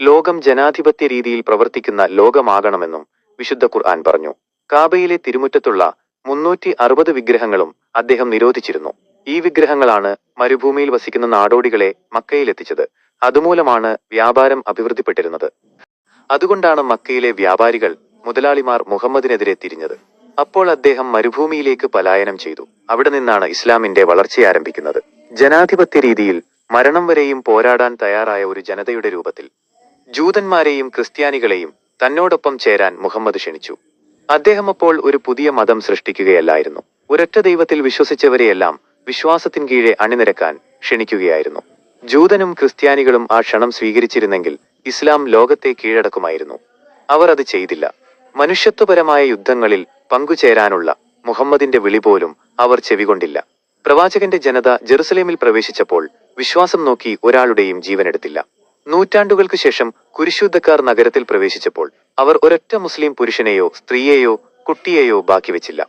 ലോകം ജനാധിപത്യ രീതിയിൽ പ്രവർത്തിക്കുന്ന ലോകമാകണമെന്നും വിശുദ്ധ ഖുർആൻ പറഞ്ഞു. കാബയിലെ തിരുമുറ്റത്തുള്ള 360 വിഗ്രഹങ്ങളും അദ്ദേഹം നിരോധിച്ചിരുന്നു. ഈ വിഗ്രഹങ്ങളാണ് മരുഭൂമിയിൽ വസിക്കുന്ന നാടോടികളെ മക്കയിലെത്തിച്ചത്. അതുമൂലമാണ് വ്യാപാരം അഭിവൃദ്ധിപ്പെട്ടിരുന്നത്. അതുകൊണ്ടാണ് മക്കയിലെ വ്യാപാരികൾ മുതലാളിമാർ മുഹമ്മദിനെതിരെ തിരിഞ്ഞത്. അപ്പോൾ അദ്ദേഹം മരുഭൂമിയിലേക്ക് പലായനം ചെയ്തു. അവിടെ നിന്നാണ് ഇസ്ലാമിന്റെ വളർച്ചയാരംഭിക്കുന്നത്. ജനാധിപത്യ രീതിയിൽ മരണം വരെയും പോരാടാൻ തയ്യാറായ ഒരു ജനതയുടെ രൂപത്തിൽ ജൂതന്മാരെയും ക്രിസ്ത്യാനികളെയും തന്നോടൊപ്പം ചേരാൻ മുഹമ്മദ് ക്ഷണിച്ചു. അദ്ദേഹം അപ്പോൾ ഒരു പുതിയ മതം സൃഷ്ടിക്കുകയല്ലായിരുന്നു. ഒരൊറ്റ ദൈവത്തിൽ വിശ്വസിച്ചവരെയെല്ലാം വിശ്വാസത്തിൻ കീഴെ അണിനിരക്കാൻ ക്ഷണിക്കുകയായിരുന്നു. ജൂതനും ക്രിസ്ത്യാനികളും ആ ക്ഷണം സ്വീകരിച്ചിരുന്നെങ്കിൽ ഇസ്ലാം ലോകത്തെ കീഴടക്കുമായിരുന്നു. അവർ അത് ചെയ്തില്ല. മനുഷ്യത്വപരമായ യുദ്ധങ്ങളിൽ പങ്കുചേരാനുള്ള മുഹമ്മദിന്റെ വിളി പോലും അവർ ചെവികൊണ്ടില്ല. പ്രവാചകന്റെ ജനത ജെറുസലേമിൽ പ്രവേശിച്ചപ്പോൾ വിശ്വാസം നോക്കി ഒരാളുടെയും ജീവനെടുത്തില്ല. നൂറ്റാണ്ടുകൾക്ക് ശേഷം കുരിശുദ്ധക്കാർ നഗരത്തിൽ പ്രവേശിച്ചപ്പോൾ അവർ ഒരൊറ്റ മുസ്ലിം പുരുഷനെയോ സ്ത്രീയെയോ കുട്ടിയെയോ ബാക്കി വെച്ചില്ല.